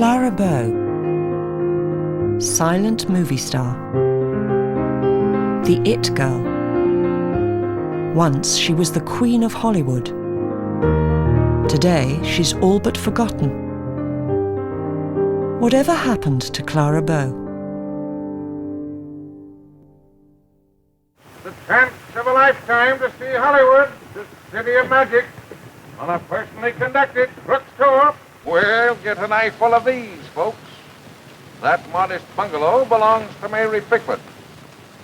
Clara Bow, silent movie star, the it girl. Once she was the queen of Hollywood. Today she's all but forgotten. Whatever happened to Clara Bow? The chance of a lifetime to see Hollywood, the city of magic, on a personally conducted bookstore. We'll get an eyeful of these, folks. That modest bungalow belongs to Mary Pickford.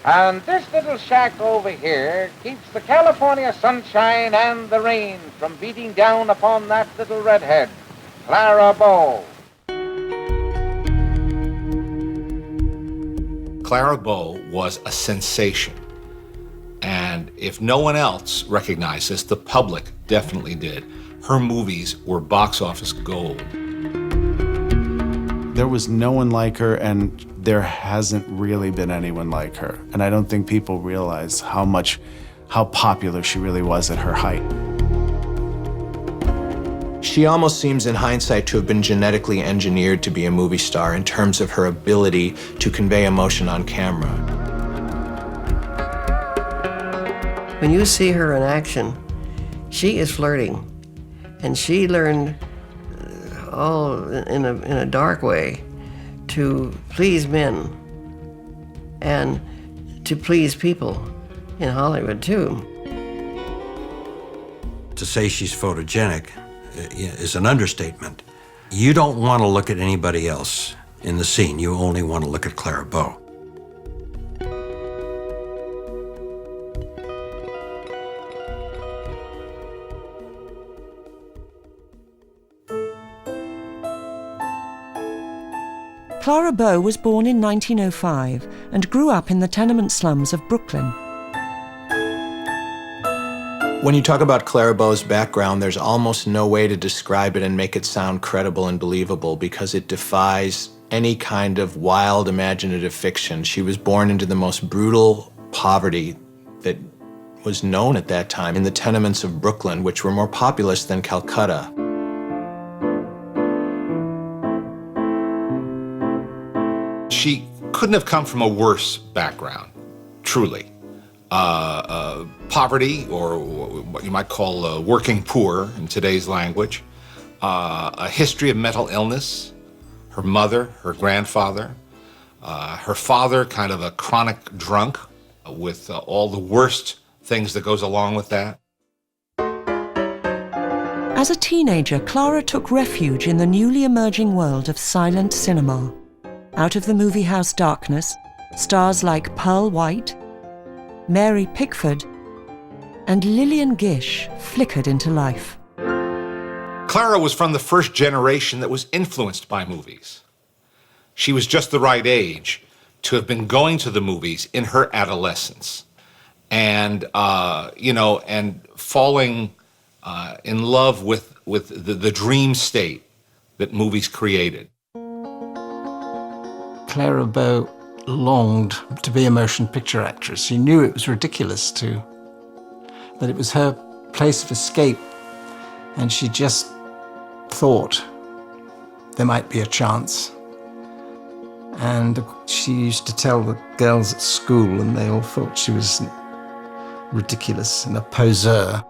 And this little shack over here keeps the California sunshine and the rain from beating down upon that little redhead, Clara Bow. Clara Bow was a sensation. And if no one else recognized this, the public definitely did. Her movies were box office gold. There was no one like her, and there hasn't really been anyone like her. And I don't think people realize how popular she really was at her height. She almost seems, in hindsight, to have been genetically engineered to be a movie star in terms of her ability to convey emotion on camera. When you see her in action, she is flirting. And she learned, all in a dark way, to please men and to please people in Hollywood, too. To say she's photogenic is an understatement. You don't want to look at anybody else in the scene. You only want to look at Clara Bow. Clara Bow was born in 1905 and grew up in the tenement slums of Brooklyn. When you talk about Clara Bow's background, there's almost no way to describe it and make it sound credible and believable because it defies any kind of wild, imaginative fiction. She was born into the most brutal poverty that was known at that time in the tenements of Brooklyn, which were more populous than Calcutta. She couldn't have come from a worse background, truly. Poverty, or what you might call working poor in today's language, a history of mental illness, her mother, her grandfather, her father kind of a chronic drunk with all the worst things that goes along with that. As a teenager, Clara took refuge in the newly emerging world of silent cinema. Out of the movie house darkness, stars like Pearl White, Mary Pickford, and Lillian Gish flickered into life. Clara was from the first generation that was influenced by movies. She was just the right age to have been going to the movies in her adolescence and, and falling in love with the dream state that movies created. Clara Bow longed to be a motion picture actress. She knew it was ridiculous that it was her place of escape, and she just thought there might be a chance. And she used to tell the girls at school, and they all thought she was ridiculous and a poseur.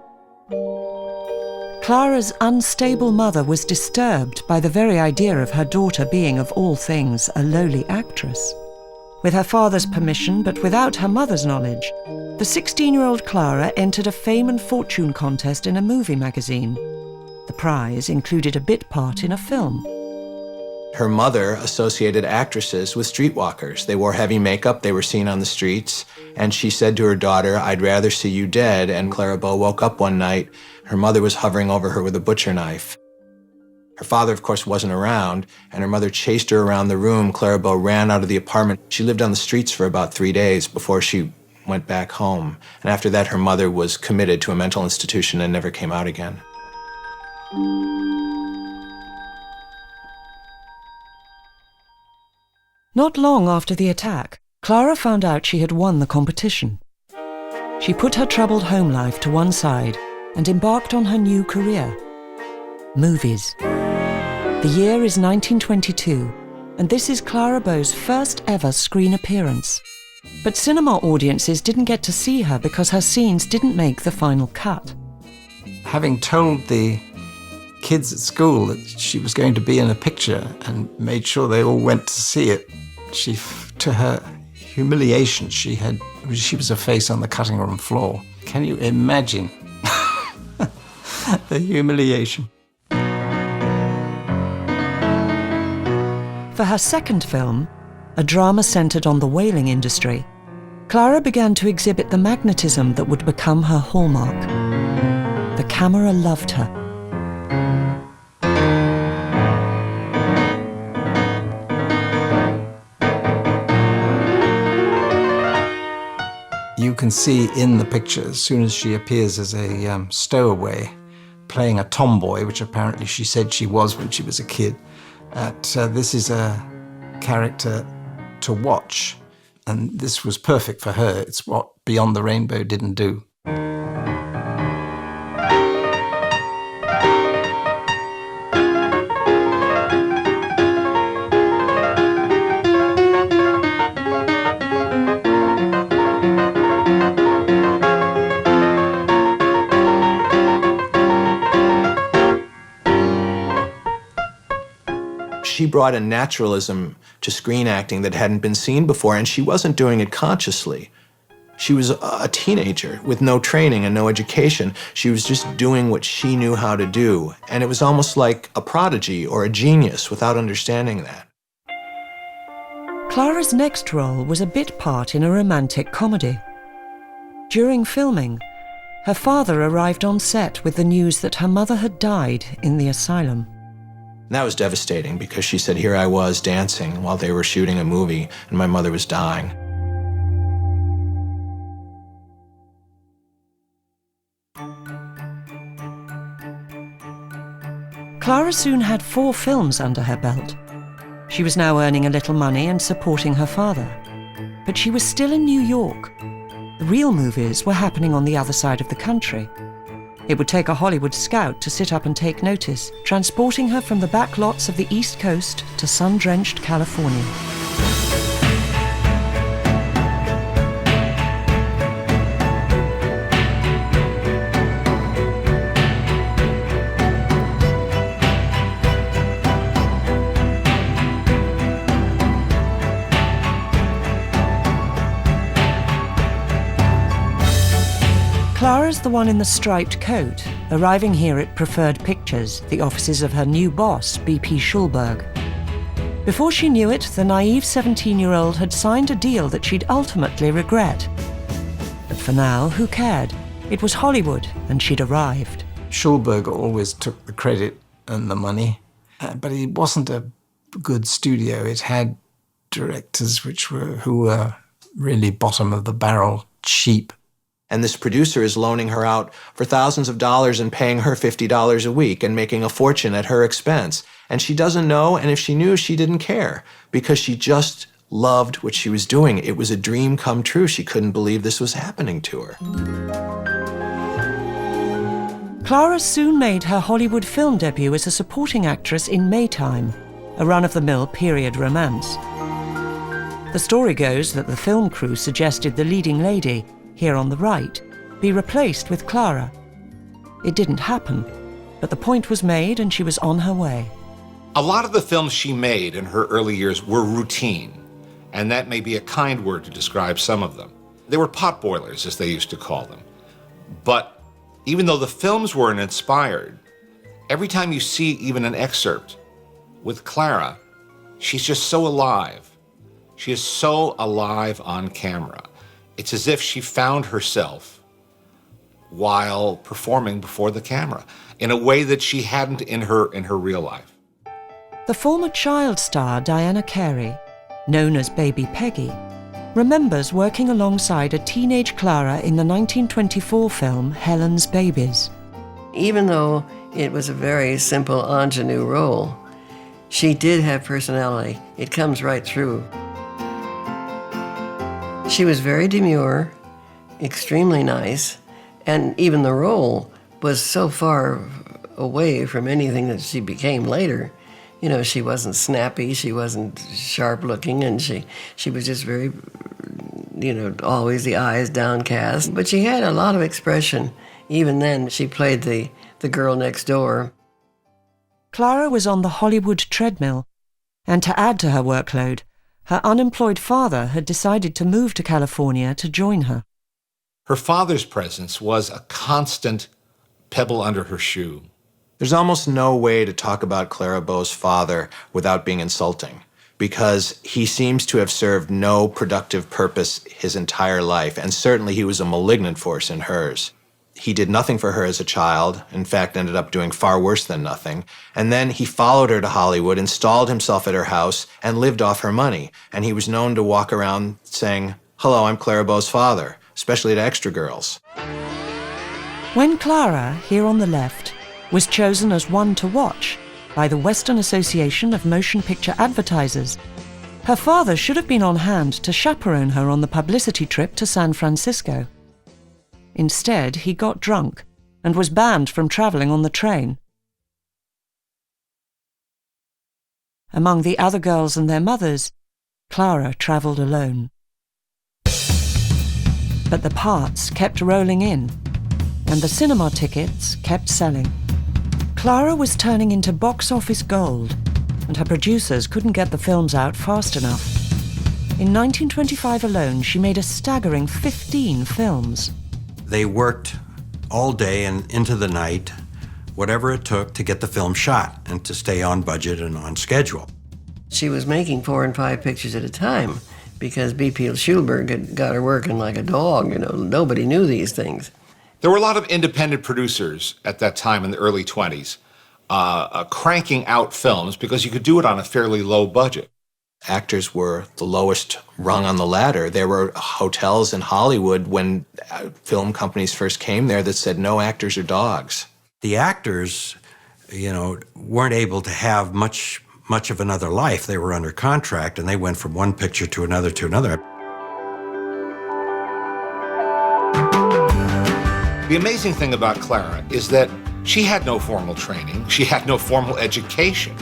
Clara's unstable mother was disturbed by the very idea of her daughter being, of all things, a lowly actress. With her father's permission, but without her mother's knowledge, the 16-year-old Clara entered a fame and fortune contest in a movie magazine. The prize included a bit part in a film. Her mother associated actresses with streetwalkers. They wore heavy makeup, they were seen on the streets, and she said to her daughter, "I'd rather see you dead." And Clara Bow woke up one night. Her mother was hovering over her with a butcher knife. Her father, of course, wasn't around, and her mother chased her around the room. Clara Bow ran out of the apartment. She lived on the streets for about 3 days before she went back home. And after that, her mother was committed to a mental institution and never came out again. Not long after the attack, Clara found out she had won the competition. She put her troubled home life to one side and embarked on her new career: movies. The year is 1922, and this is Clara Bow's first ever screen appearance. But cinema audiences didn't get to see her because her scenes didn't make the final cut. Having told the kids at school that she was going to be in a picture and made sure they all went to see it, to her humiliation, she was a face on the cutting room floor. Can you imagine the humiliation? For her second film, a drama centered on the whaling industry, Clara began to exhibit the magnetism that would become her hallmark. The camera loved her. You can see in the picture, as soon as she appears as a stowaway, playing a tomboy, which apparently she said she was when she was a kid, that this is a character to watch. And this was perfect for her. It's what Beyond the Rainbow didn't do. She brought a naturalism to screen acting that hadn't been seen before, and she wasn't doing it consciously. She was a teenager with no training and no education. She was just doing what she knew how to do, and it was almost like a prodigy or a genius without understanding that. Clara's next role was a bit part in a romantic comedy. During filming, her father arrived on set with the news that her mother had died in the asylum. And that was devastating because she said, here I was dancing while they were shooting a movie and my mother was dying. Clara soon had 4 films under her belt. She was now earning a little money and supporting her father. But she was still in New York. The real movies were happening on the other side of the country. It would take a Hollywood scout to sit up and take notice, transporting her from the back lots of the East Coast to sun-drenched California. Clara's the one in the striped coat, arriving here at Preferred Pictures, the offices of her new boss, BP Schulberg. Before she knew it, the naive 17-year-old had signed a deal that she'd ultimately regret. But for now, who cared? It was Hollywood, and she'd arrived. Schulberg always took the credit and the money, but it wasn't a good studio. It had directors who were really bottom of the barrel, cheap. And this producer is loaning her out for thousands of dollars and paying her $50 a week and making a fortune at her expense. And she doesn't know, and if she knew, she didn't care because she just loved what she was doing. It was a dream come true. She couldn't believe this was happening to her. Clara soon made her Hollywood film debut as a supporting actress in Maytime, a run-of-the-mill period romance. The story goes that the film crew suggested the leading lady, here on the right, be replaced with Clara. It didn't happen, but the point was made and she was on her way. A lot of the films she made in her early years were routine, and that may be a kind word to describe some of them. They were potboilers, as they used to call them. But even though the films weren't inspired, every time you see even an excerpt with Clara, she's just so alive. She is so alive on camera. It's as if she found herself while performing before the camera in a way that she hadn't in her real life. The former child star Diana Carey, known as Baby Peggy, remembers working alongside a teenage Clara in the 1924 film Helen's Babies. Even though it was a very simple ingenue role, she did have personality. It comes right through. She was very demure, extremely nice, and even the role was so far away from anything that she became later. You know, she wasn't snappy, she wasn't sharp looking, and she was just very, you know, always the eyes downcast. But she had a lot of expression. Even then, she played the girl next door. Clara was on the Hollywood treadmill, and to add to her workload, her unemployed father had decided to move to California to join her. Her father's presence was a constant pebble under her shoe. There's almost no way to talk about Clara Bow's father without being insulting, because he seems to have served no productive purpose his entire life, and certainly he was a malignant force in hers. He did nothing for her as a child, in fact ended up doing far worse than nothing, and then he followed her to Hollywood, installed himself at her house, and lived off her money, and he was known to walk around saying, "Hello, I'm Clara Bow's father," especially to extra girls. When Clara, here on the left, was chosen as one to watch by the Western Association of Motion Picture Advertisers, her father should have been on hand to chaperone her on the publicity trip to San Francisco. Instead, he got drunk and was banned from traveling on the train. Among the other girls and their mothers, Clara traveled alone. But the parts kept rolling in, and the cinema tickets kept selling. Clara was turning into box office gold, and her producers couldn't get the films out fast enough. In 1925 alone, she made a staggering 15 films. They worked all day and into the night, whatever it took to get the film shot and to stay on budget and on schedule. She was making 4 and 5 pictures at a time because B.P. Schulberg had got her working like a dog. You know, nobody knew these things. There were a lot of independent producers at that time in the early 20s cranking out films because you could do it on a fairly low budget. Actors were the lowest rung on the ladder. There were hotels in Hollywood when film companies first came there that said no actors are dogs. The actors, you know, weren't able to have much of another life. They were under contract, and they went from one picture to another to another. The amazing thing about Clara is that she had no formal training, she had no formal education,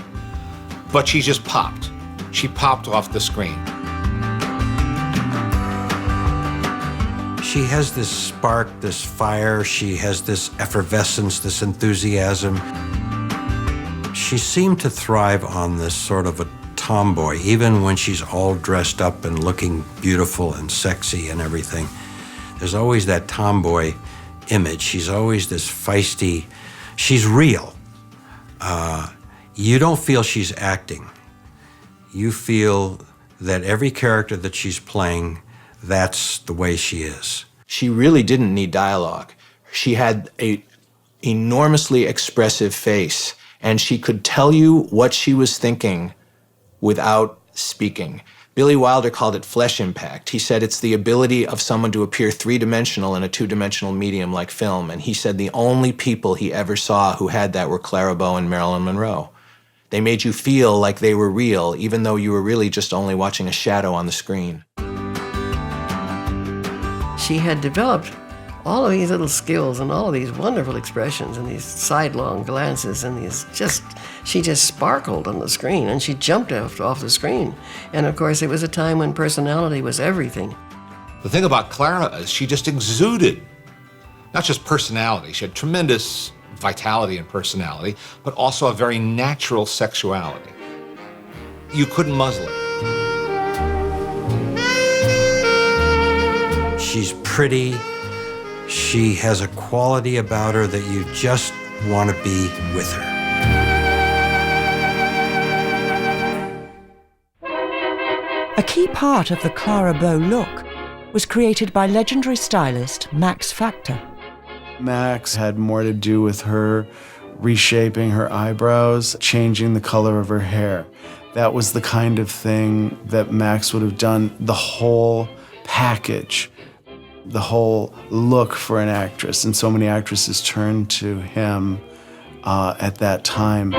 but she just popped. She popped off the screen. She has this spark, this fire, she has this effervescence, this enthusiasm. She seemed to thrive on this sort of a tomboy, even when she's all dressed up and looking beautiful and sexy and everything. There's always that tomboy image. She's always this feisty, she's real. You don't feel she's acting. You feel that every character that she's playing, that's the way she is. She really didn't need dialogue. She had an enormously expressive face, and she could tell you what she was thinking without speaking. Billy Wilder called it flesh impact. He said it's the ability of someone to appear three-dimensional in a two-dimensional medium like film, and he said the only people he ever saw who had that were Clara Bow and Marilyn Monroe. They made you feel like they were real, even though you were really just only watching a shadow on the screen. She had developed all of these little skills and all of these wonderful expressions and these sidelong glances and she just sparkled on the screen, and she jumped off the screen. And of course, it was a time when personality was everything. The thing about Clara is she just exuded, not just personality, she had tremendous vitality and personality, but also a very natural sexuality. You couldn't muzzle it. She's pretty. She has a quality about her that you just want to be with her. A key part of the Clara Bow look was created by legendary stylist Max Factor. Max had more to do with her reshaping her eyebrows, changing the color of her hair. That was the kind of thing that Max would have done, the whole package, the whole look for an actress. And so many actresses turned to him at that time.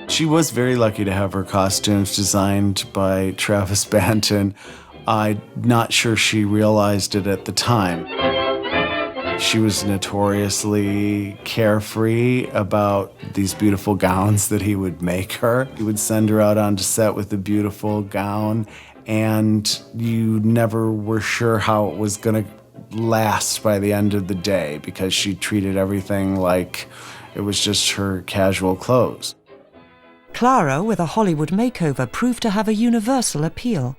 She was very lucky to have her costumes designed by Travis Banton. I'm not sure she realized it at the time. She was notoriously carefree about these beautiful gowns that he would make her. He would send her out onto set with a beautiful gown, and you never were sure how it was going to last by the end of the day because she treated everything like it was just her casual clothes. Clara, with a Hollywood makeover, proved to have a universal appeal.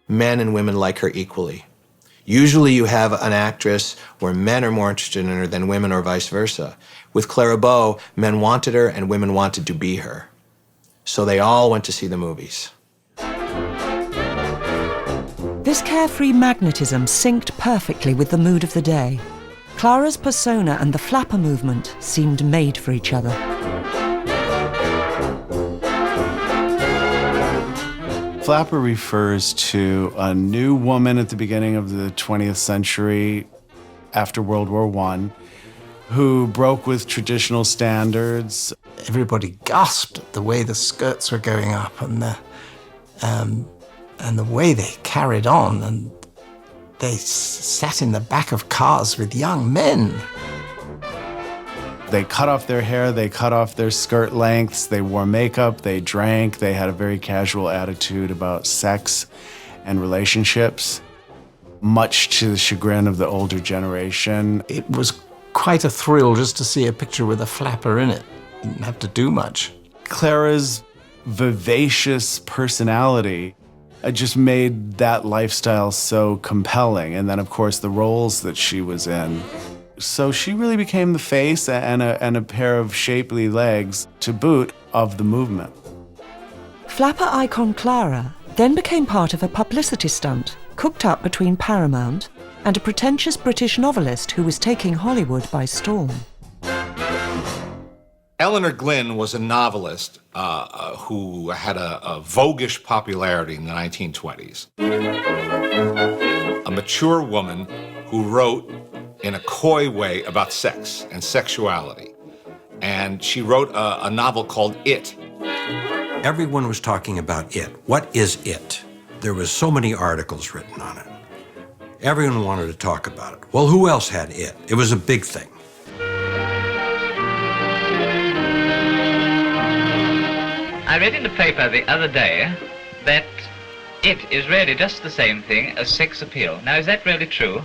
Men and women like her equally. Usually you have an actress where men are more interested in her than women or vice versa. With Clara Bow, men wanted her and women wanted to be her. So they all went to see the movies. This carefree magnetism synced perfectly with the mood of the day. Clara's persona and the flapper movement seemed made for each other. Flapper refers to a new woman at the beginning of the 20th century after World War I who broke with traditional standards. Everybody gasped at the way the skirts were going up and the way they carried on, and they sat in the back of cars with young men. They cut off their hair, they cut off their skirt lengths, they wore makeup, they drank, they had a very casual attitude about sex and relationships, much to the chagrin of the older generation. It was quite a thrill just to see a picture with a flapper in it. Didn't have to do much. Clara's vivacious personality just made that lifestyle so compelling. And then, of course, the roles that she was in. So she really became the face and a pair of shapely legs to boot of the movement. Flapper icon Clara then became part of a publicity stunt cooked up between Paramount and a pretentious British novelist who was taking Hollywood by storm. Eleanor Glynn was a novelist who had a voguish popularity in the 1920s. A mature woman who wrote in a coy way about sex and sexuality. And she wrote a novel called It. Everyone was talking about it. What is it? There was so many articles written on it. Everyone wanted to talk about it. Well, who else had it? It was a big thing. I read in the paper the other day that it is really just the same thing as sex appeal. Now, is that really true?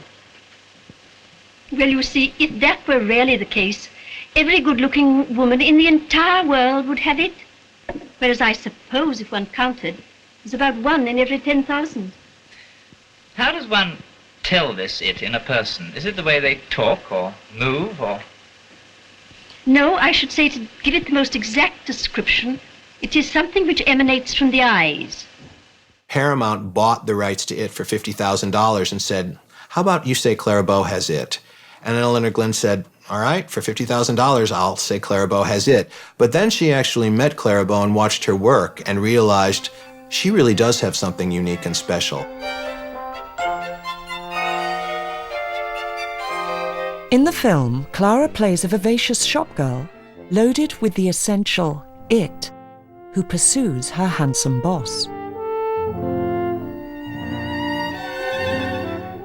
Well, you see, if that were really the case, every good-looking woman in the entire world would have it. Whereas I suppose, if one counted, it's about 1 in every 10,000. How does one tell this it in a person? Is it the way they talk or move or... No, I should say, to give it the most exact description, it is something which emanates from the eyes. Paramount bought the rights to It for $50,000 and said, how about you say Clara Bow has it? And Eleanor Glynn said, all right, for $50,000, I'll say Clara Bow has it. But then she actually met Clara Bow and watched her work and realized she really does have something unique and special. In the film, Clara plays a vivacious shopgirl, loaded with the essential it, who pursues her handsome boss.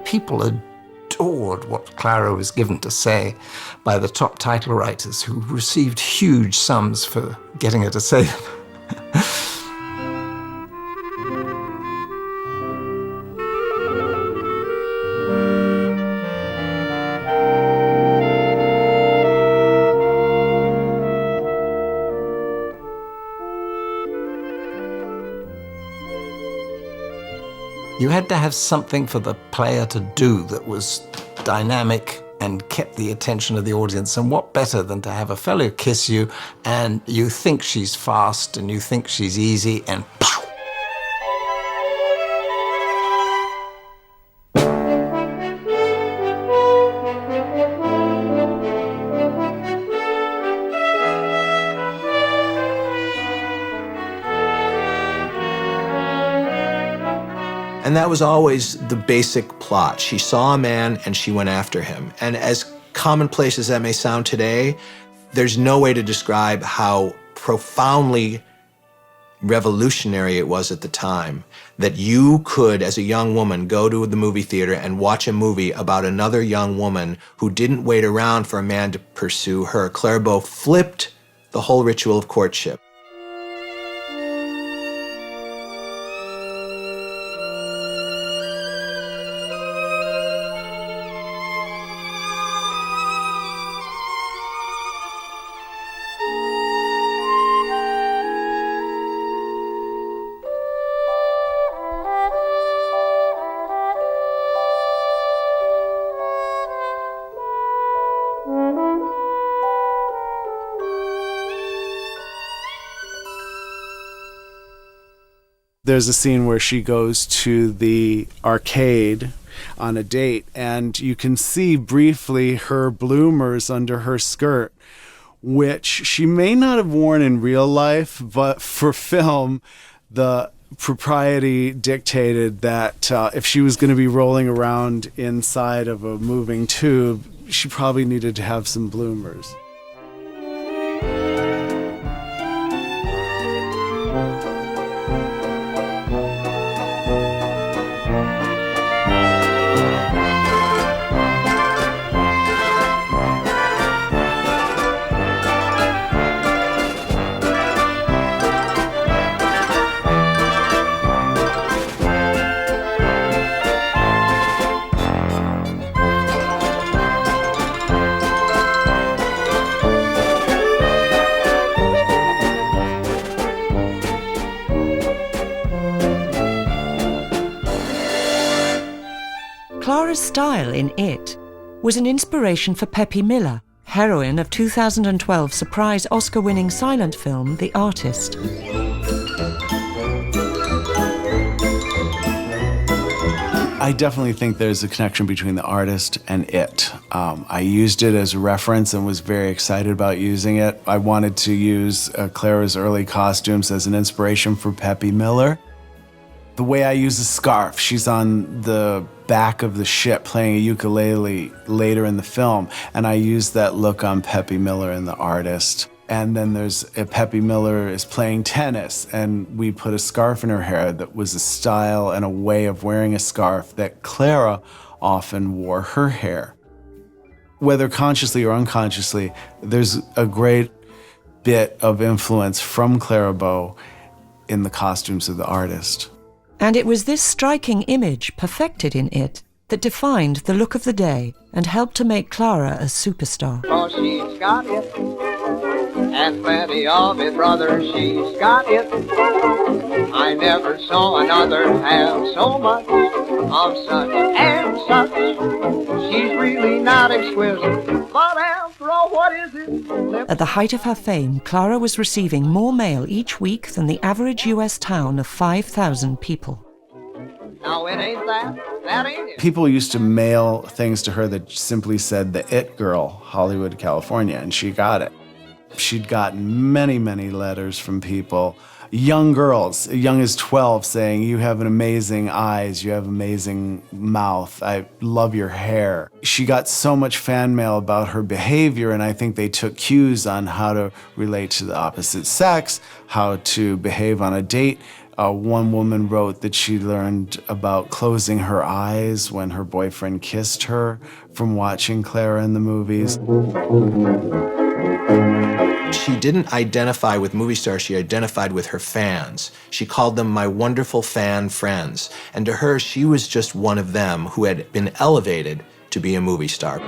People adored what Clara was given to say by the top title writers, who received huge sums for getting her to say them. You had to have something for the player to do that was dynamic and kept the attention of the audience. And what better than to have a fellow kiss you and you think she's fast and you think she's easy and pow! And that was always the basic plot. She saw a man and she went after him. And as commonplace as that may sound today, there's no way to describe how profoundly revolutionary it was at the time that you could, as a young woman, go to the movie theater and watch a movie about another young woman who didn't wait around for a man to pursue her. Clara Bow flipped the whole ritual of courtship. There's a scene where she goes to the arcade on a date, and you can see briefly her bloomers under her skirt, which she may not have worn in real life, but for film, the propriety dictated that if she was going to be rolling around inside of a moving tube, she probably needed to have some bloomers. Clara's style in It was an inspiration for Peppy Miller, heroine of 2012 surprise Oscar-winning silent film The Artist. I definitely think there's a connection between The Artist and It. I used it as a reference and was very excited about using it. I wanted to use Clara's early costumes as an inspiration for Peppy Miller. The way I use a scarf, she's on the back of the ship playing a ukulele later in the film, and I used that look on Peppy Miller in The Artist. And then there's Peppy Miller is playing tennis, and we put a scarf in her hair that was a style and a way of wearing a scarf that Clara often wore her hair. Whether consciously or unconsciously, there's a great bit of influence from Clara Bow in the costumes of The Artist. And it was this striking image, perfected in It, that defined the look of the day and helped to make Clara a superstar. Oh, she's got it, and plenty of it, brother, she's got it. I never saw another have so much of such and such. She's really not exquisite, but after all, what is it? At the height of her fame, Clara was receiving more mail each week than the average US town of 5,000 people. Now, it ain't that ain't it. People used to mail things to her that simply said the It Girl, Hollywood, California, and she got it. She'd gotten many, many letters from people, young girls, young as 12, saying, "You have an amazing eyes, you have amazing mouth, I love your hair." She got so much fan mail about her behavior, and I think they took cues on how to relate to the opposite sex, how to behave on a date. One woman wrote that she learned about closing her eyes when her boyfriend kissed her from watching Clara in the movies. She didn't identify with movie stars, she identified with her fans. She called them my wonderful fan friends. And to her, she was just one of them who had been elevated to be a movie star.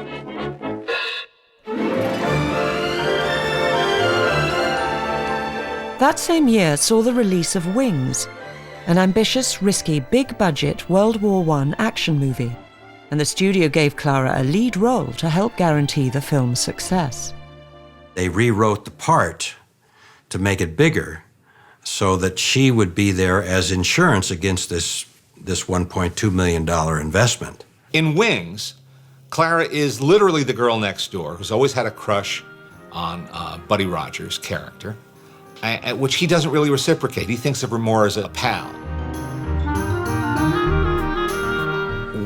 That same year saw the release of Wings, an ambitious, risky, big-budget World War I action movie, and the studio gave Clara a lead role to help guarantee the film's success. They rewrote the part to make it bigger so that she would be there as insurance against this $1.2 million investment. In Wings, Clara is literally the girl next door who's always had a crush on Buddy Rogers' character, which he doesn't really reciprocate. He thinks of her more as a pal.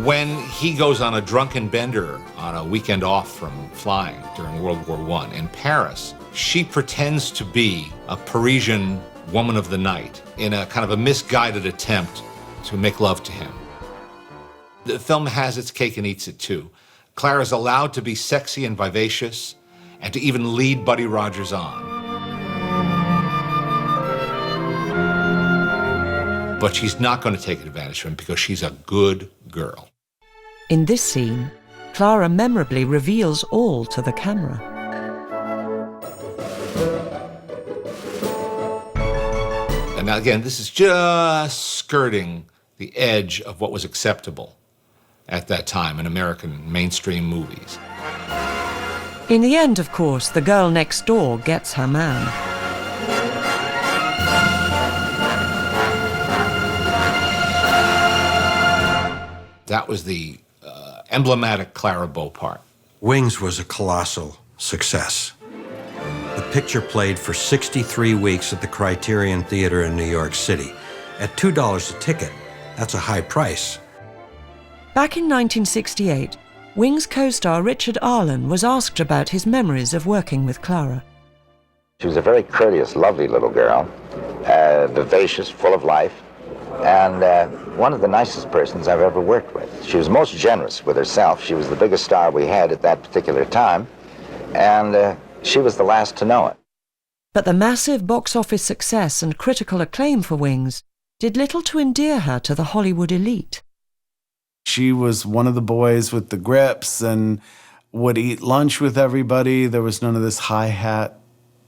When he goes on a drunken bender on a weekend off from flying during World War I in Paris, she pretends to be a Parisian woman of the night in a kind of a misguided attempt to make love to him. The film has its cake and eats it too. Clara is allowed to be sexy and vivacious and to even lead Buddy Rogers on. But she's not going to take advantage of him because she's a good girl. In this scene, Clara memorably reveals all to the camera. And now again, this is just skirting the edge of what was acceptable at that time in American mainstream movies. In the end, of course, the girl next door gets her man. That was the emblematic Clara Bow part. Wings was a colossal success. The picture played for 63 weeks at the Criterion Theater in New York City. At $2 a ticket, that's a high price. Back in 1968, Wings co-star Richard Arlen was asked about his memories of working with Clara. She was a very courteous, lovely little girl, vivacious, full of life, and one of the nicest persons I've ever worked with. She was most generous with herself. She was the biggest star we had at that particular time, and she was the last to know it. But the massive box office success and critical acclaim for Wings did little to endear her to the Hollywood elite. She was one of the boys with the grips and would eat lunch with everybody. There was none of this hi-hat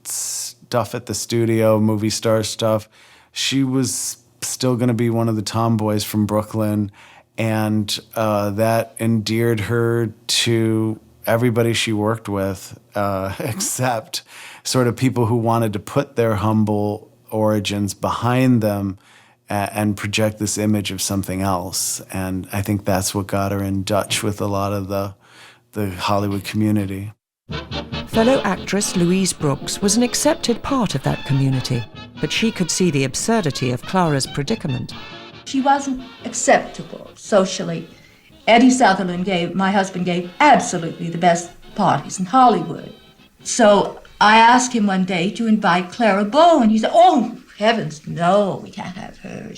stuff at the studio, movie star stuff. She was still going to be one of the tomboys from Brooklyn, and that endeared her to everybody she worked with, except sort of people who wanted to put their humble origins behind them and project this image of something else. And I think that's what got her in Dutch with a lot of the Hollywood community. Fellow actress Louise Brooks was an accepted part of that community, but she could see the absurdity of Clara's predicament. She wasn't acceptable socially. Eddie Sutherland my husband gave absolutely the best parties in Hollywood. So I asked him one day to invite Clara Bow, and he said, "Oh, heavens, no, we can't have her.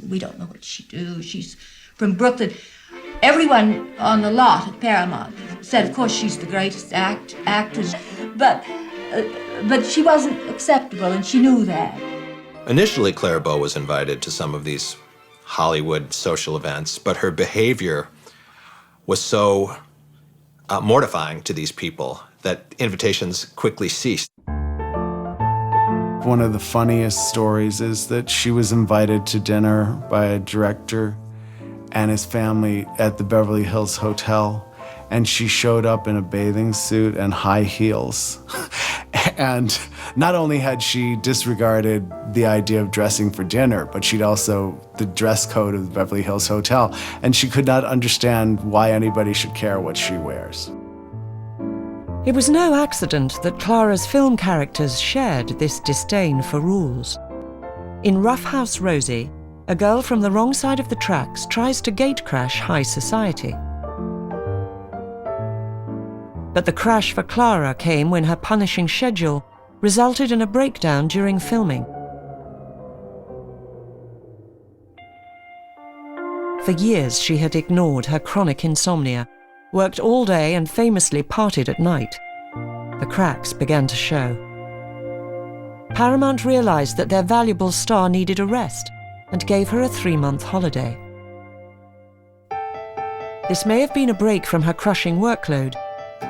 We don't know what she do. She's from Brooklyn." Everyone on the lot at Paramount said, of course, she's the greatest actress, but she wasn't acceptable, and she knew that. Initially, Clara Bow was invited to some of these Hollywood social events, but her behavior was so mortifying to these people that invitations quickly ceased. One of the funniest stories is that she was invited to dinner by a director and his family at the Beverly Hills Hotel, and she showed up in a bathing suit and high heels. And not only had she disregarded the idea of dressing for dinner, but she'd also the dress code of the Beverly Hills Hotel, and she could not understand why anybody should care what she wears. It was no accident that Clara's film characters shared this disdain for rules. In Rough House Rosie, a girl from the wrong side of the tracks tries to gatecrash high society. But the crash for Clara came when her punishing schedule resulted in a breakdown during filming. For years, she had ignored her chronic insomnia, worked all day and famously partied at night. The cracks began to show. Paramount realized that their valuable star needed a rest and gave her a 3-month holiday. This may have been a break from her crushing workload,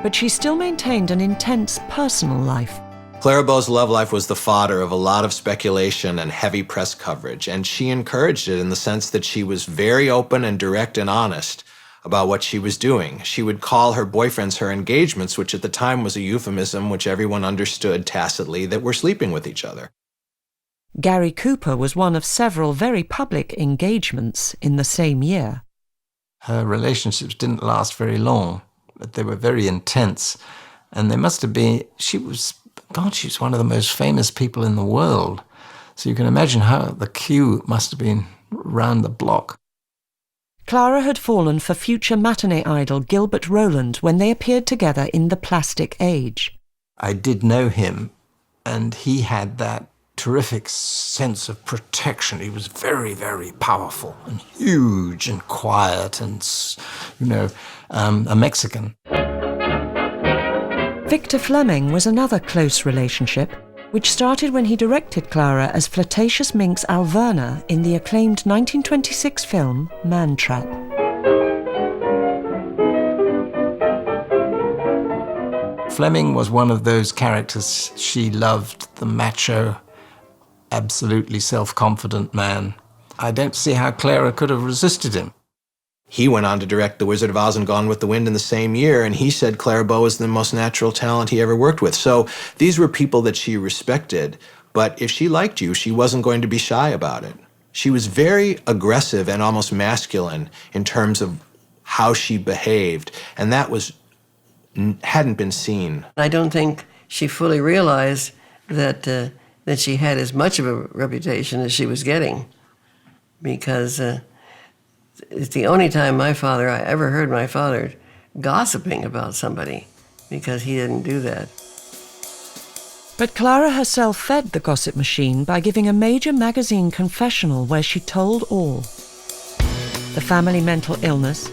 but she still maintained an intense personal life. Clara Bow's love life was the fodder of a lot of speculation and heavy press coverage, and she encouraged it in the sense that she was very open and direct and honest about what she was doing. She would call her boyfriends her engagements, which at the time was a euphemism which everyone understood tacitly that we're sleeping with each other. Gary Cooper was one of several very public engagements in the same year. Her relationships didn't last very long, but they were very intense. And they must have been, she was one of the most famous people in the world. So you can imagine how the queue must have been round the block. Clara had fallen for future matinee idol Gilbert Rowland when they appeared together in The Plastic Age. I did know him, and he had that terrific sense of protection. He was very, very powerful and huge and quiet and, a Mexican. Victor Fleming was another close relationship, which started when he directed Clara as flirtatious minx Alverna in the acclaimed 1926 film Man Trap. Fleming was one of those characters she loved, the macho, absolutely self-confident man. I don't see how Clara could have resisted him. He went on to direct The Wizard of Oz and Gone with the Wind in the same year, and he said Clara Bow was the most natural talent he ever worked with. So these were people that she respected, but if she liked you, she wasn't going to be shy about it. She was very aggressive and almost masculine in terms of how she behaved, and that hadn't been seen. I don't think she fully realized that she had as much of a reputation as she was getting, because it's the only time I ever heard my father gossiping about somebody, because he didn't do that. But Clara herself fed the gossip machine by giving a major magazine confessional where she told all. The family mental illness,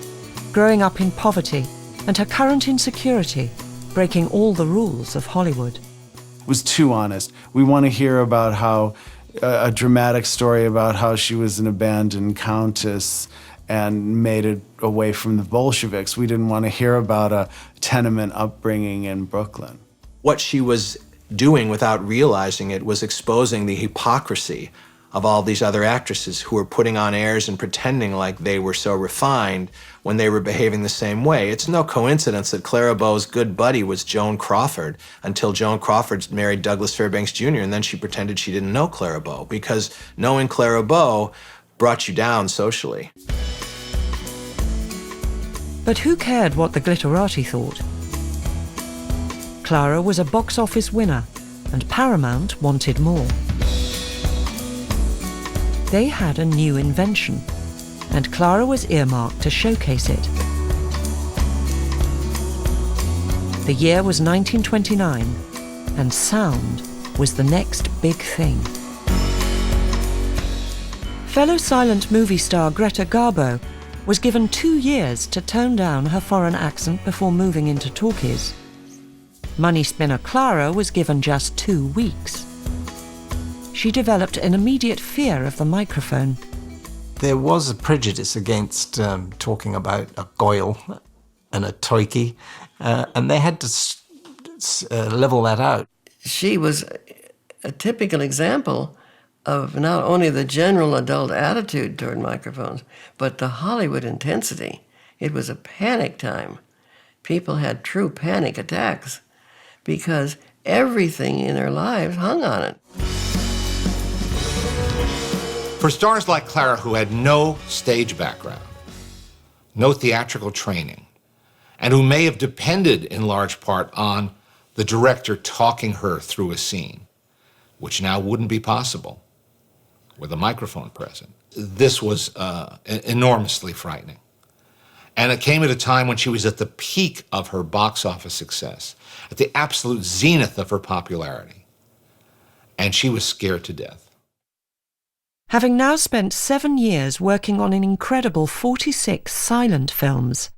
growing up in poverty, and her current insecurity, breaking all the rules of Hollywood. Was too honest. We want to hear about how a dramatic story about how she was an abandoned countess and made it away from the Bolsheviks. We didn't want to hear about a tenement upbringing in Brooklyn. What she was doing without realizing it was exposing the hypocrisy of all these other actresses who were putting on airs and pretending like they were so refined when they were behaving the same way. It's no coincidence that Clara Bow's good buddy was Joan Crawford until Joan Crawford married Douglas Fairbanks Jr., and then she pretended she didn't know Clara Bow, because knowing Clara Bow brought you down socially. But who cared what the glitterati thought? Clara was a box office winner, and Paramount wanted more. They had a new invention, and Clara was earmarked to showcase it. The year was 1929, and sound was the next big thing. Fellow silent movie star Greta Garbo was given 2 years to tone down her foreign accent before moving into talkies. Money spinner Clara was given just 2 weeks. She developed an immediate fear of the microphone. There was a prejudice against talking about a goyle and a toiki, and they had to level that out. She was a typical example of not only the general adult attitude toward microphones, but the Hollywood intensity. It was a panic time. People had true panic attacks because everything in their lives hung on it. For stars like Clara, who had no stage background, no theatrical training, and who may have depended in large part on the director talking her through a scene, which now wouldn't be possible with a microphone present, this was enormously frightening. And it came at a time when she was at the peak of her box office success, at the absolute zenith of her popularity. And she was scared to death. Having now spent 7 years working on an incredible 46 silent films,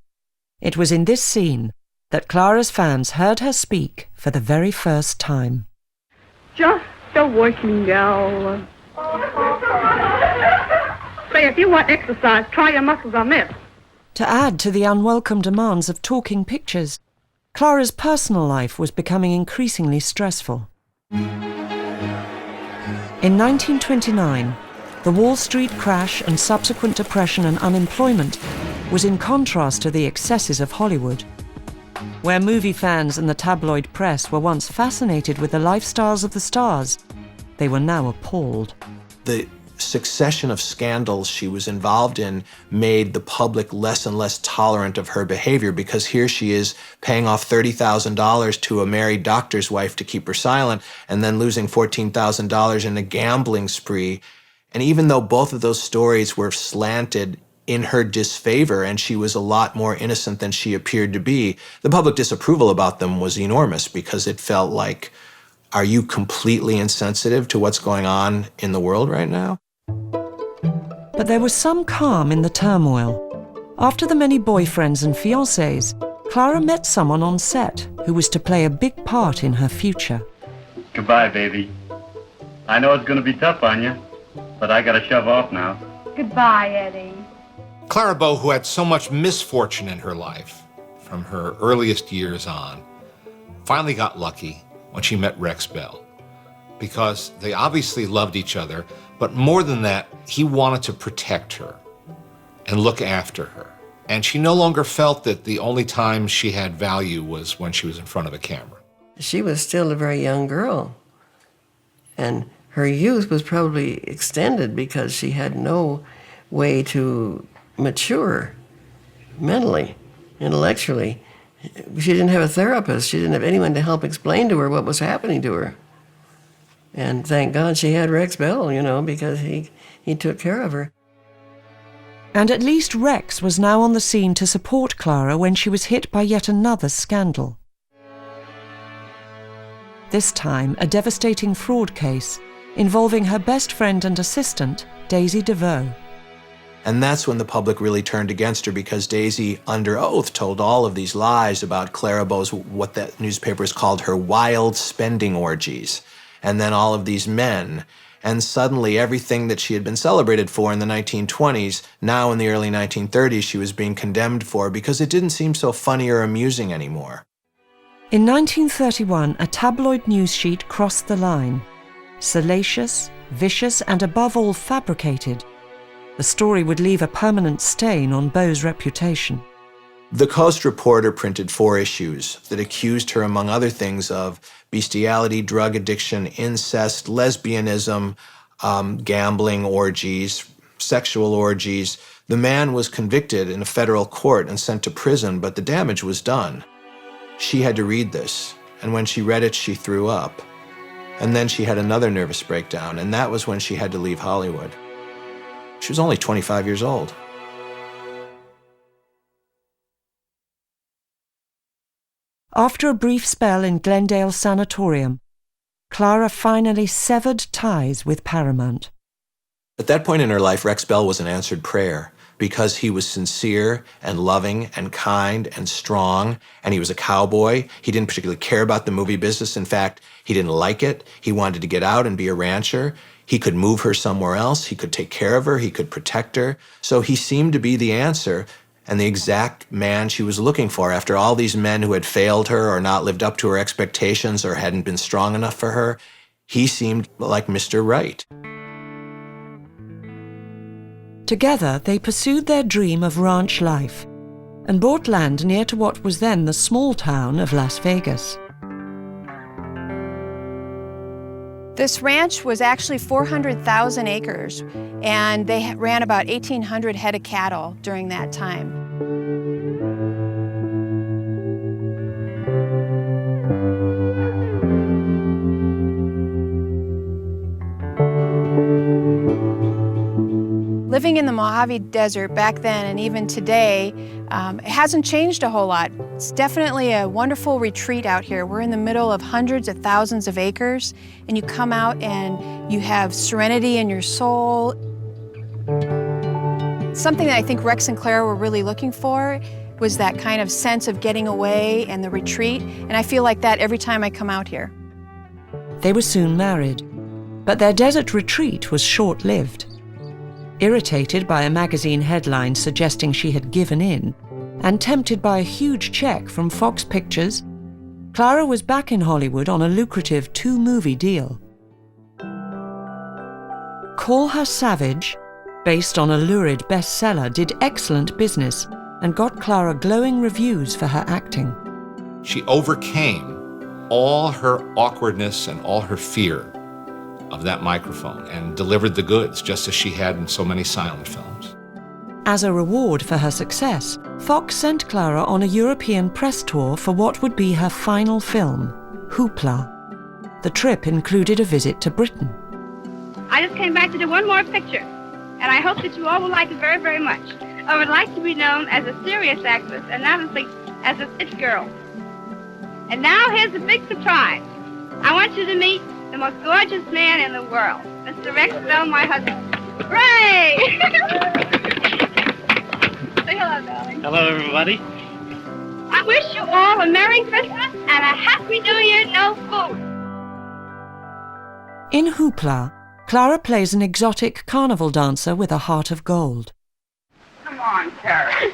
it was in this scene that Clara's fans heard her speak for the very first time. Just a working girl. Say, if you want exercise, try your muscles on this. To add to the unwelcome demands of talking pictures, Clara's personal life was becoming increasingly stressful. In 1929, the Wall Street crash and subsequent depression and unemployment was in contrast to the excesses of Hollywood. Where movie fans and the tabloid press were once fascinated with the lifestyles of the stars, they were now appalled. The succession of scandals she was involved in made the public less and less tolerant of her behavior, because here she is paying off $30,000 to a married doctor's wife to keep her silent, and then losing $14,000 in a gambling spree. And even though both of those stories were slanted in her disfavor, and she was a lot more innocent than she appeared to be, the public disapproval about them was enormous, because it felt like Are you completely insensitive to what's going on in the world right now? But there was some calm in the turmoil. After the many boyfriends and fiancés, Clara met someone on set who was to play a big part in her future. Goodbye, baby. I know it's going to be tough on you, but I got to shove off now. Goodbye, Eddie. Clara Bow, who had so much misfortune in her life, from her earliest years on, finally got lucky when she met Rex Bell, because they obviously loved each other, but more than that, he wanted to protect her and look after her. And she no longer felt that the only time she had value was when she was in front of a camera. She was still a very young girl, and her youth was probably extended because she had no way to mature mentally, intellectually. She didn't have a therapist. She didn't have anyone to help explain to her what was happening to her. And thank God she had Rex Bell, because he took care of her. And at least Rex was now on the scene to support Clara when she was hit by yet another scandal. This time, a devastating fraud case involving her best friend and assistant, Daisy DeVoe. And that's when the public really turned against her, because Daisy, under oath, told all of these lies about Clara Bow's, what that newspapers called her wild spending orgies, and then all of these men. And suddenly everything that she had been celebrated for in the 1920s, now in the early 1930s, she was being condemned for because it didn't seem so funny or amusing anymore. In 1931, a tabloid news sheet crossed the line. Salacious, vicious, and above all fabricated, the story would leave a permanent stain on Bow's reputation. The Coast Reporter printed 4 issues that accused her, among other things, of bestiality, drug addiction, incest, lesbianism, gambling orgies, sexual orgies. The man was convicted in a federal court and sent to prison, but the damage was done. She had to read this, and when she read it, she threw up. And then she had another nervous breakdown, and that was when she had to leave Hollywood. She was only 25 years old. After a brief spell in Glendale Sanatorium, Clara finally severed ties with Paramount. At that point in her life, Rex Bell was an answered prayer, because he was sincere and loving and kind and strong, and he was a cowboy. He didn't particularly care about the movie business. In fact, he didn't like it. He wanted to get out and be a rancher. He could move her somewhere else. He could take care of her. He could protect her. So he seemed to be the answer and the exact man she was looking for after all these men who had failed her or not lived up to her expectations or hadn't been strong enough for her. He seemed like Mr. Right. Together, they pursued their dream of ranch life and bought land near to what was then the small town of Las Vegas. This ranch was actually 400,000 acres, and they ran about 1,800 head of cattle during that time. Living in the Mojave Desert back then and even today, it hasn't changed a whole lot. It's definitely a wonderful retreat out here. We're in the middle of hundreds of thousands of acres, and you come out and you have serenity in your soul. Something that I think Rex and Clara were really looking for was that kind of sense of getting away and the retreat, and I feel like that every time I come out here. They were soon married, but their desert retreat was short-lived. Irritated by a magazine headline suggesting she had given in, and tempted by a huge check from Fox Pictures, Clara was back in Hollywood on a lucrative 2-movie deal. Call Her Savage, based on a lurid bestseller, did excellent business and got Clara glowing reviews for her acting. She overcame all her awkwardness and all her fear of that microphone and delivered the goods, just as she had in so many silent films. As a reward for her success, Fox sent Clara on a European press tour for what would be her final film, Hoopla. The trip included a visit to Britain. I just came back to do one more picture, and I hope that you all will like it very, very much. I would like to be known as a serious actress and not as a it girl. And now here's the big surprise. I want you to meet the most gorgeous man in the world, Mr. Rex Bell, my husband. Hooray! Say hello, darling. Hello, everybody. I wish you all a Merry Christmas and a Happy New Year, no food. In Hoopla, Clara plays an exotic carnival dancer with a heart of gold. Come on, Carrie.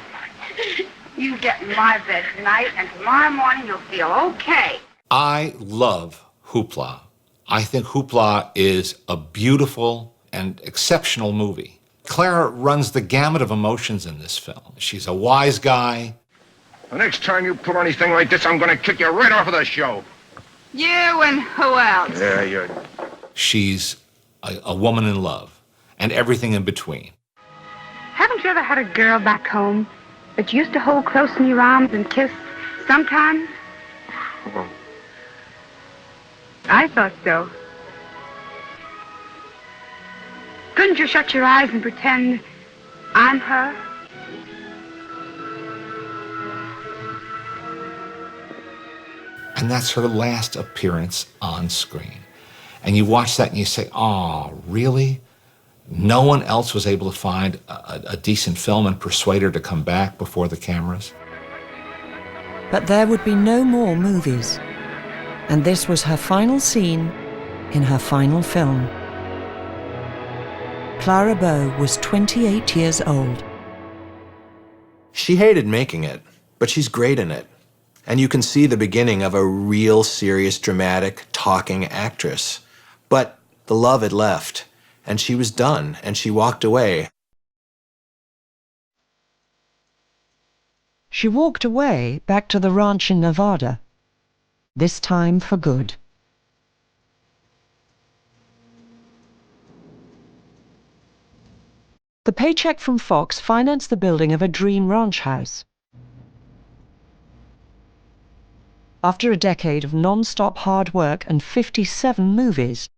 You get in my bed tonight, and tomorrow morning you'll feel okay. I love Hoopla. I think Hoopla is a beautiful and exceptional movie. Clara runs the gamut of emotions in this film. She's a wise guy. The next time you put on anything like this, I'm going to kick you right off of the show. You and who else? Yeah, you're... She's a woman in love, and everything in between. Haven't you ever had a girl back home that you used to hold close in your arms and kiss sometimes? Oh. I thought so. Couldn't you shut your eyes and pretend I'm her? And that's her last appearance on screen. And you watch that and you say, oh, really? No one else was able to find a decent film and persuade her to come back before the cameras? But there would be no more movies. And this was her final scene in her final film. Clara Bow was 28 years old. She hated making it, but she's great in it. And you can see the beginning of a real serious, dramatic, talking actress. But the love had left, and she was done, and she walked away. She walked away back to the ranch in Nevada, this time for good. The paycheck from Fox financed the building of a dream ranch house. After a decade of non-stop hard work and 57 movies,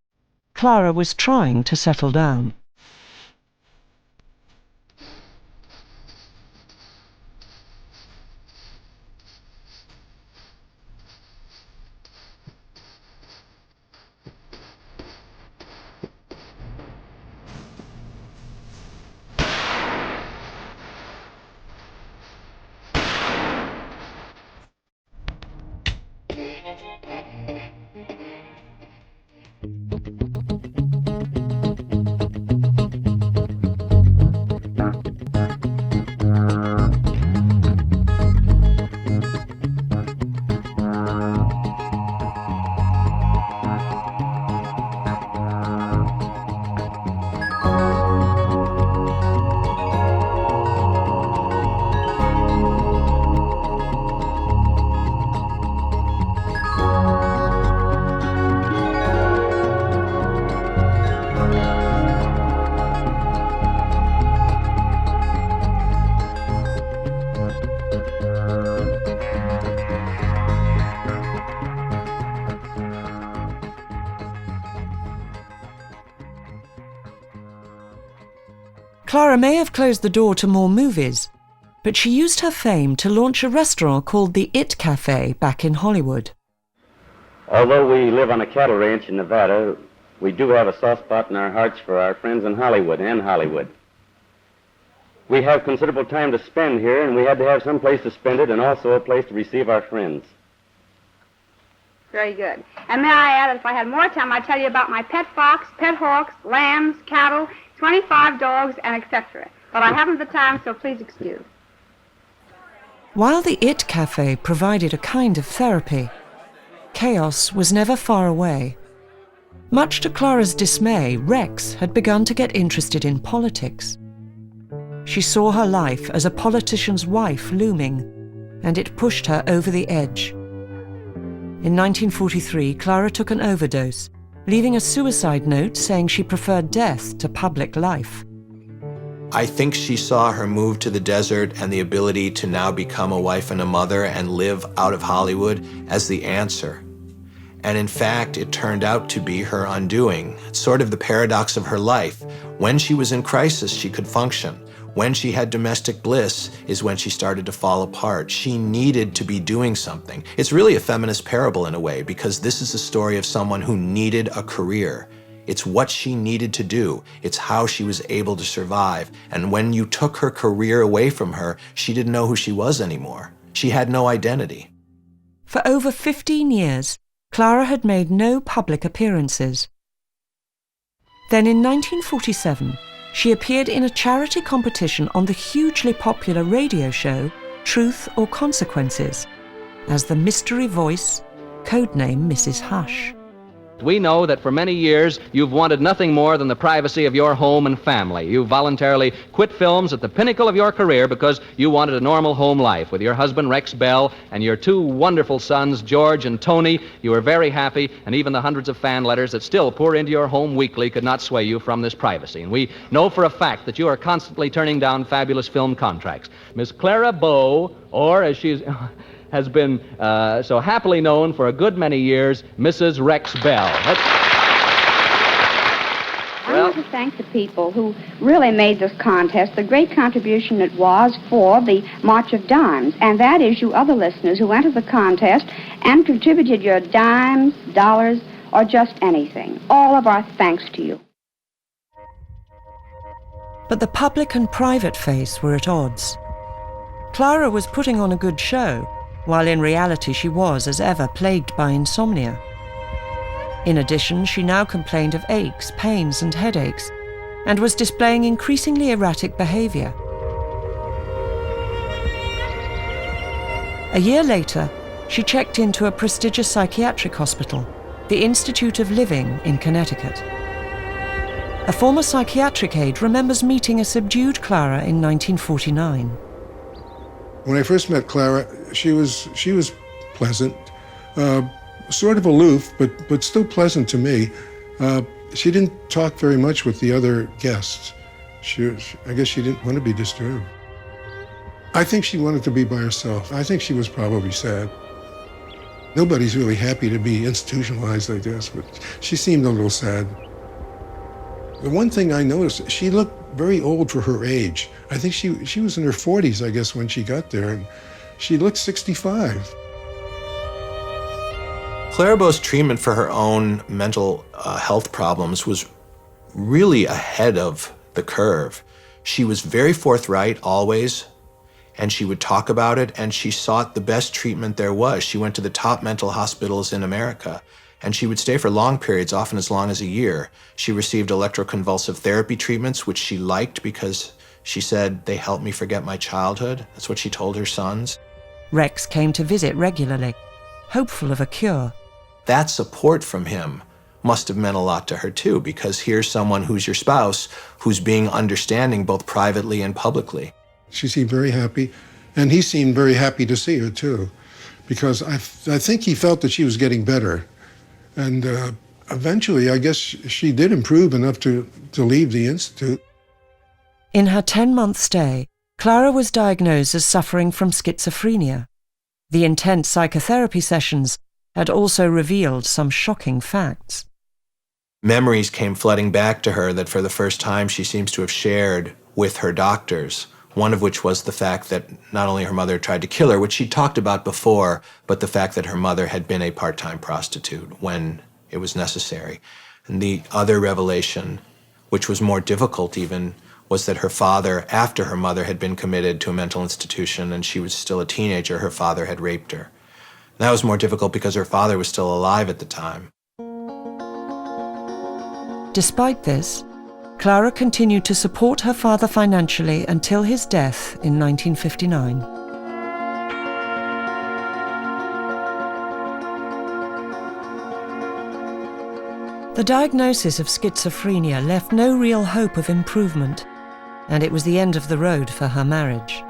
Clara was trying to settle down. Clara may have closed the door to more movies, but she used her fame to launch a restaurant called the It Cafe back in Hollywood. Although we live on a cattle ranch in Nevada, we do have a soft spot in our hearts for our friends in Hollywood and Hollywood. We have considerable time to spend here, and we had to have some place to spend it and also a place to receive our friends. Very good. And may I add, if I had more time, I'd tell you about my pet fox, pet hawks, lambs, cattle, 25 dogs, and etc. But I haven't the time, so please excuse. While the It Cafe provided a kind of therapy, chaos was never far away. Much to Clara's dismay, Rex had begun to get interested in politics. She saw her life as a politician's wife looming, and it pushed her over the edge. In 1943, Clara took an overdose, leaving a suicide note saying she preferred death to public life. I think she saw her move to the desert and the ability to now become a wife and a mother and live out of Hollywood as the answer. And in fact, it turned out to be her undoing. It's sort of the paradox of her life. When she was in crisis, she could function. When she had domestic bliss is when she started to fall apart. She needed to be doing something. It's really a feminist parable in a way, because this is a story of someone who needed a career. It's what she needed to do. It's how she was able to survive. And when you took her career away from her, she didn't know who she was anymore. She had no identity. For over 15 years, Clara had made no public appearances. Then in 1947, she appeared in a charity competition on the hugely popular radio show Truth or Consequences as the mystery voice, codename Mrs. Hush. We know that for many years you've wanted nothing more than the privacy of your home and family. You voluntarily quit films at the pinnacle of your career because you wanted a normal home life. With your husband, Rex Bell, and your two wonderful sons, George and Tony, you were very happy, and even the hundreds of fan letters that still pour into your home weekly could not sway you from this privacy. And we know for a fact that you are constantly turning down fabulous film contracts. Miss Clara Bow, or as she's... has been so happily known for a good many years, Mrs. Rex Bell. I want to thank the people who really made this contest the great contribution it was for the March of Dimes, and that is you other listeners who entered the contest and contributed your dimes, dollars, or just anything. All of our thanks to you. But the public and private face were at odds. Clara was putting on a good show, while in reality she was, as ever, plagued by insomnia. In addition, she now complained of aches, pains, and headaches, and was displaying increasingly erratic behavior. A year later, she checked into a prestigious psychiatric hospital, the Institute of Living in Connecticut. A former psychiatric aide remembers meeting a subdued Clara in 1949. When I first met Clara, she was pleasant, sort of aloof, but still pleasant to me. She didn't talk very much with the other guests. I guess she didn't want to be disturbed. I think she wanted to be by herself. I think she was probably sad. Nobody's really happy to be institutionalized like this, but she seemed a little sad. The one thing I noticed, she looked very old for her age. I think she was in her 40s, I guess, when she got there, and she looked 65. Clara Bow's treatment for her own mental health problems was really ahead of the curve. She was very forthright, always, and she would talk about it, and she sought the best treatment there was. She went to the top mental hospitals in America, and she would stay for long periods, often as long as a year. She received electroconvulsive therapy treatments, which she liked because she said, they helped me forget my childhood. That's what she told her sons. Rex came to visit regularly, hopeful of a cure. That support from him must have meant a lot to her too, because here's someone who's your spouse, who's being understanding both privately and publicly. She seemed very happy, and he seemed very happy to see her too, because I think he felt that she was getting better. And eventually, I guess she did improve enough to leave the Institute. In her 10-month stay, Clara was diagnosed as suffering from schizophrenia. The intense psychotherapy sessions had also revealed some shocking facts. Memories came flooding back to her that for the first time she seems to have shared with her doctors, one of which was the fact that not only her mother tried to kill her, which she talked about before, but the fact that her mother had been a part-time prostitute when it was necessary. And the other revelation, which was more difficult even, was that her father, after her mother had been committed to a mental institution and she was still a teenager, her father had raped her. That was more difficult because her father was still alive at the time. Despite this, Clara continued to support her father financially until his death in 1959. The diagnosis of schizophrenia left no real hope of improvement, and it was the end of the road for her marriage.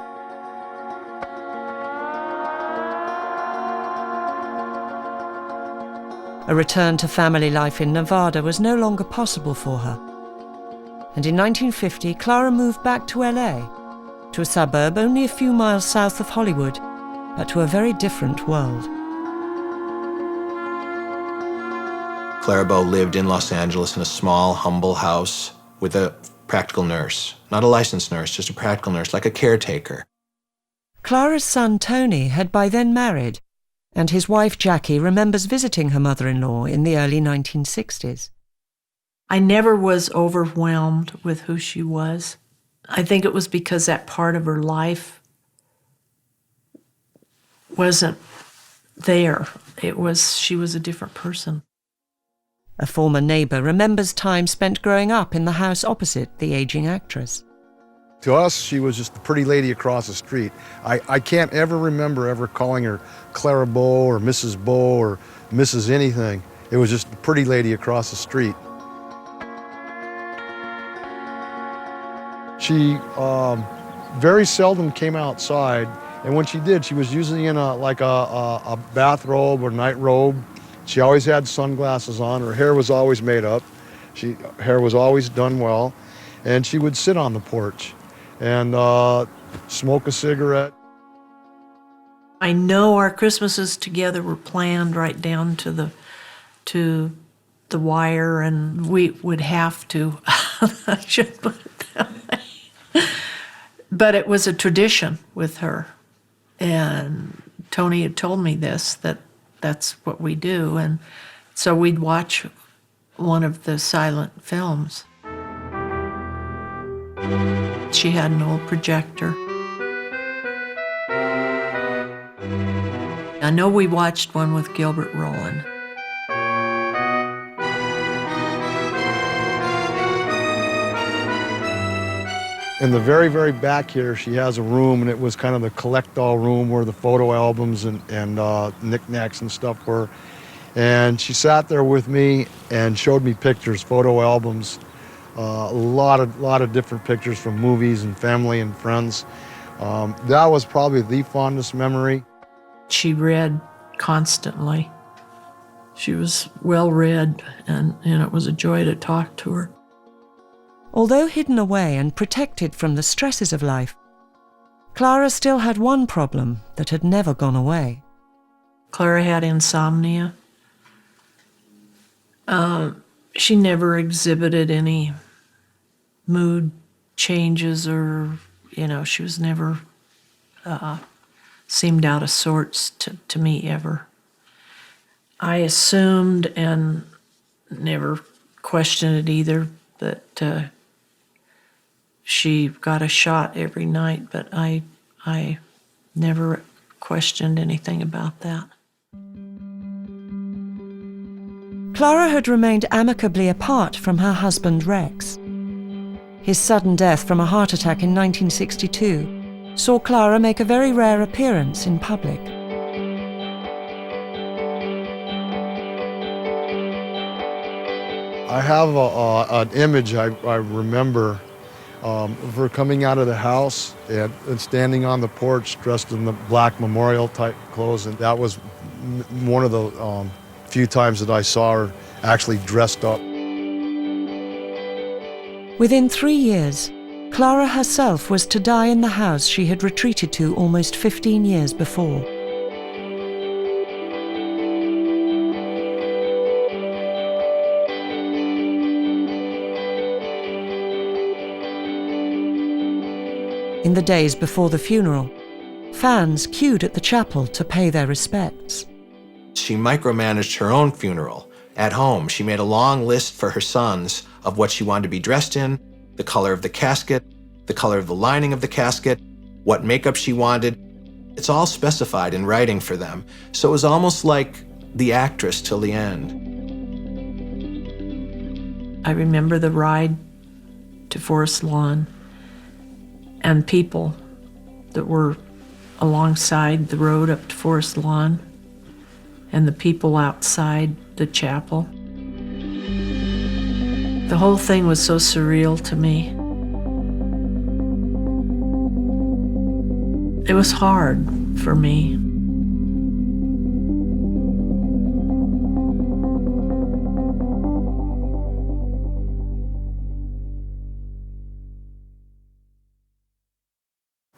A return to family life in Nevada was no longer possible for her. And in 1950, Clara moved back to LA, to a suburb only a few miles south of Hollywood, but to a very different world. Clara Bow lived in Los Angeles in a small, humble house with a practical nurse. Not a licensed nurse, just a practical nurse, like a caretaker. Clara's son Tony had by then married, and his wife Jackie remembers visiting her mother-in-law in the early 1960s. I never was overwhelmed with who she was. I think it was because that part of her life wasn't there. She was a different person. A former neighbour remembers time spent growing up in the house opposite the aging actress. To us, she was just the pretty lady across the street. I can't ever remember ever calling her Clara Bow or Mrs. Bow or Mrs. anything. It was just the pretty lady across the street. She very seldom came outside, and when she did, she was usually in a bathrobe or night robe. She always had sunglasses on. Her hair was always made up. Hair was always done well, and she would sit on the porch and smoke a cigarette. I know our Christmases together were planned right down to the wire, and we would have to. I should put it that way. But it was a tradition with her, and Tony had told me that's what we do, and so we'd watch one of the silent films. She had an old projector. I know we watched one with Gilbert Roland. In the very, very back here, she has a room, and it was kind of the collect-all room where the photo albums and knickknacks and stuff were. And she sat there with me and showed me pictures, photo albums, a lot of different pictures from movies and family and friends. That was probably the fondest memory. She read constantly. She was well read, and it was a joy to talk to her. Although hidden away and protected from the stresses of life, Clara still had one problem that had never gone away. Clara had insomnia. She never exhibited any mood changes or, she was never seemed out of sorts to me ever. I assumed and never questioned it either that she got a shot every night, but I never questioned anything about that. Clara had remained amicably apart from her husband Rex. His sudden death from a heart attack in 1962 saw Clara make a very rare appearance in public. I have an image I remember of her coming out of the house and standing on the porch dressed in the black memorial type clothes, and that was one of the few times that I saw her actually dressed up. Within 3 years, Clara herself was to die in the house she had retreated to almost 15 years before. In the days before the funeral, fans queued at the chapel to pay their respects. She micromanaged her own funeral. At home, she made a long list for her sons of what she wanted to be dressed in, the color of the casket, the color of the lining of the casket, what makeup she wanted. It's all specified in writing for them, so it was almost like the actress till the end. I remember the ride to Forest Lawn and people that were alongside the road up to Forest Lawn and the people outside the chapel. The whole thing was so surreal to me. It was hard for me.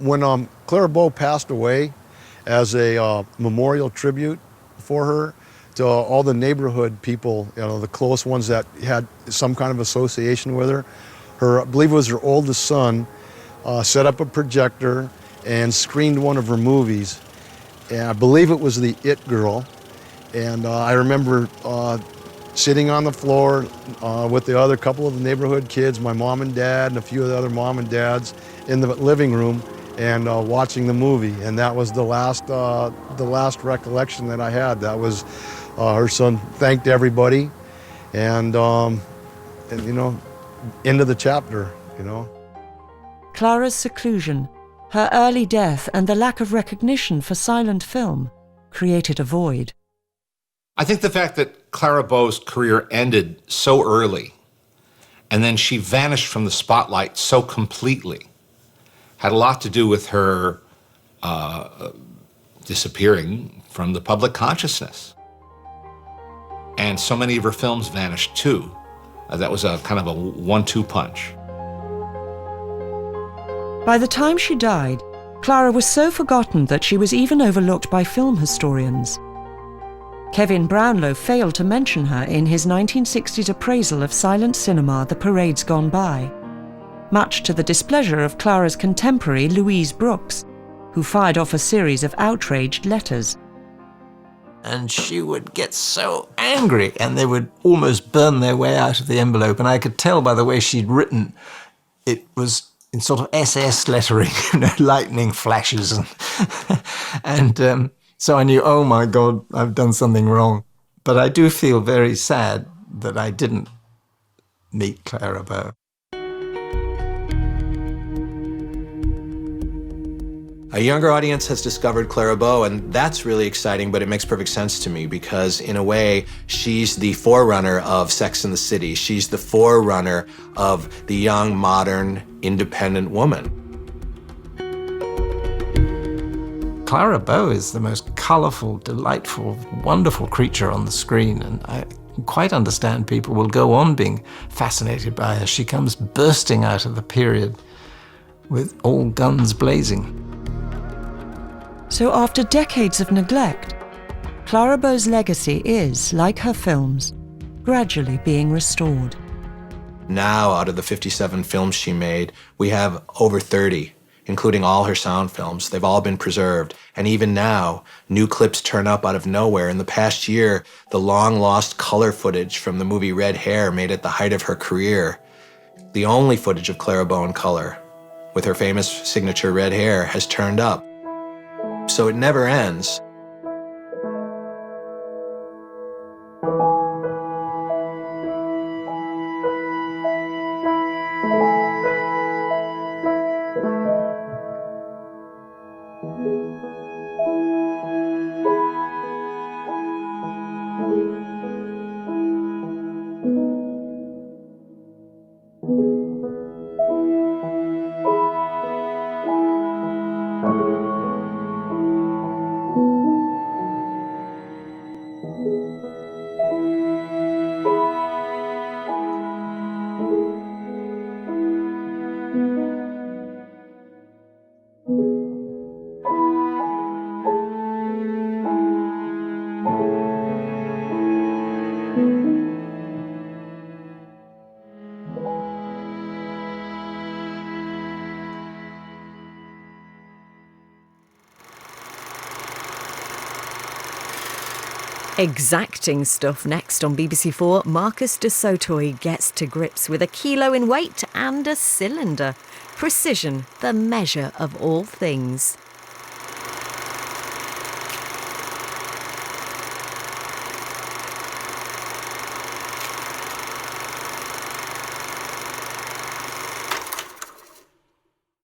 When Clara Bow passed away, as a memorial tribute for her, all the neighborhood people, the close ones that had some kind of association with her. I believe it was her oldest son, set up a projector and screened one of her movies. And I believe it was the It Girl. And I remember sitting on the floor with the other couple of the neighborhood kids, my mom and dad, and a few of the other mom and dads in the living room, and watching the movie. And that was the last recollection that I had. That was her son thanked everybody, and end of the chapter. Clara's seclusion, her early death, and the lack of recognition for silent film created a void. I think the fact that Clara Bow's career ended so early and then she vanished from the spotlight so completely had a lot to do with her disappearing from the public consciousness. And so many of her films vanished too. That was a kind of a 1-2 punch. By the time she died, Clara was so forgotten that she was even overlooked by film historians. Kevin Brownlow failed to mention her in his 1960s appraisal of silent cinema, The Parade's Gone By, much to the displeasure of Clara's contemporary Louise Brooks, who fired off a series of outraged letters. And she would get so angry, and they would almost burn their way out of the envelope. And I could tell by the way she'd written, it was in sort of SS lettering, lightning flashes. And so I knew, oh my God, I've done something wrong. But I do feel very sad that I didn't meet Clara Bow. A younger audience has discovered Clara Bow, and that's really exciting, but it makes perfect sense to me because, in a way, she's the forerunner of Sex and the City. She's the forerunner of the young, modern, independent woman. Clara Bow is the most colorful, delightful, wonderful creature on the screen, and I quite understand people will go on being fascinated by her. She comes bursting out of the period with all guns blazing. So after decades of neglect, Clara Bow's legacy is, like her films, gradually being restored. Now, out of the 57 films she made, we have over 30, including all her sound films. They've all been preserved. And even now, new clips turn up out of nowhere. In the past year, the long-lost color footage from the movie Red Hair made it the height of her career. The only footage of Clara Bow in color, with her famous signature red hair, has turned up. So it never ends. Exacting stuff next on BBC4. Marcus de Sotoy gets to grips with a kilo in weight and a cylinder. Precision, the measure of all things.